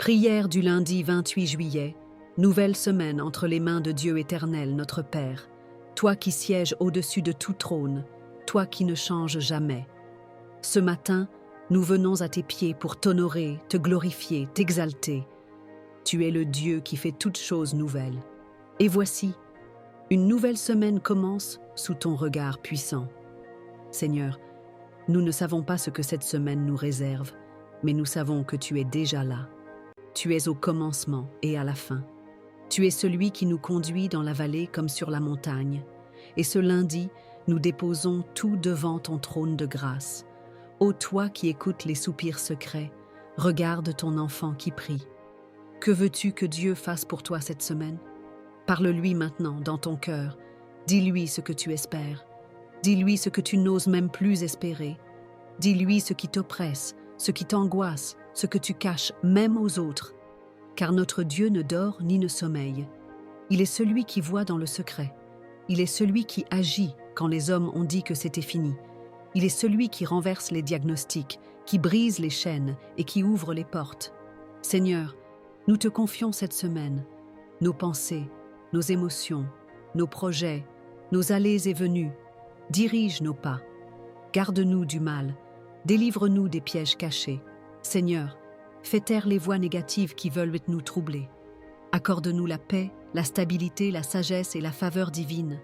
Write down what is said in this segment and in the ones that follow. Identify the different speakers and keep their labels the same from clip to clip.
Speaker 1: Prière du lundi 28 juillet, nouvelle semaine entre les mains de Dieu éternel, notre Père, toi qui sièges au-dessus de tout trône, toi qui ne changes jamais. Ce matin, nous venons à tes pieds pour t'honorer, te glorifier, t'exalter. Tu es le Dieu qui fait toutes choses nouvelles. Et voici, une nouvelle semaine commence sous ton regard puissant. Seigneur, nous ne savons pas ce que cette semaine nous réserve, mais nous savons que tu es déjà là. Tu es au commencement et à la fin. Tu es celui qui nous conduit dans la vallée comme sur la montagne. Et ce lundi, nous déposons tout devant ton trône de grâce. Ô toi qui écoutes les soupirs secrets, regarde ton enfant qui prie. Que veux-tu que Dieu fasse pour toi cette semaine? Parle-lui maintenant dans ton cœur. Dis-lui ce que tu espères. Dis-lui ce que tu n'oses même plus espérer. Dis-lui ce qui t'oppresse, ce qui t'angoisse, ce que tu caches même aux autres. Car notre Dieu ne dort ni ne sommeille. Il est celui qui voit dans le secret. Il est celui qui agit quand les hommes ont dit que c'était fini. Il est celui qui renverse les diagnostics, qui brise les chaînes et qui ouvre les portes. Seigneur, nous te confions cette semaine, nos pensées, nos émotions, nos projets, nos allées et venues. Dirige nos pas. Garde-nous du mal. Délivre-nous des pièges cachés. Seigneur, fais taire les voix négatives qui veulent nous troubler. Accorde-nous la paix, la stabilité, la sagesse et la faveur divine.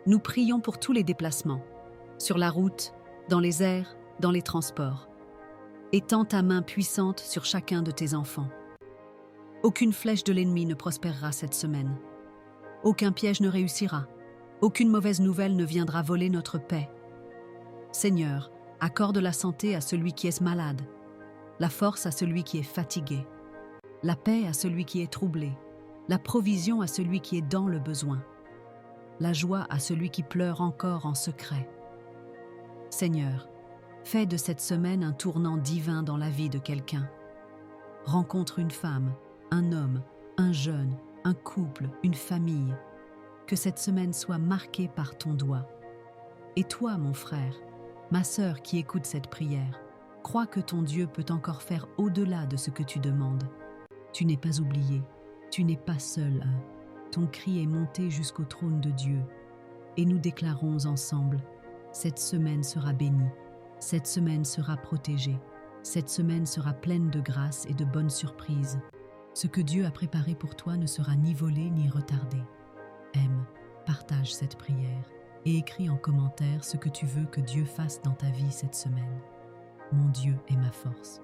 Speaker 1: Nous prions pour tous les déplacements, sur la route, dans les airs, dans les transports. Étends ta main puissante sur chacun de tes enfants. Aucune flèche de l'ennemi ne prospérera cette semaine. Aucun piège ne réussira. Aucune mauvaise nouvelle ne viendra voler notre paix. Seigneur, accorde la santé à celui qui est malade, la force à celui qui est fatigué, la paix à celui qui est troublé, la provision à celui qui est dans le besoin, la joie à celui qui pleure encore en secret. Seigneur, fais de cette semaine un tournant divin dans la vie de quelqu'un. Rencontre une femme, un homme, un jeune, un couple, une famille. Que cette semaine soit marquée par ton doigt. Et toi, mon frère, ma sœur qui écoute cette prière, crois que ton Dieu peut encore faire au-delà de ce que tu demandes. Tu n'es pas oublié, tu n'es pas seul. Ton cri est monté jusqu'au trône de Dieu. Et nous déclarons ensemble, cette semaine sera bénie, cette semaine sera protégée, cette semaine sera pleine de grâce et de bonnes surprises. Ce que Dieu a préparé pour toi ne sera ni volé ni retardé. Aime, partage cette prière et écris en commentaire ce que tu veux que Dieu fasse dans ta vie cette semaine. Mon Dieu est ma force.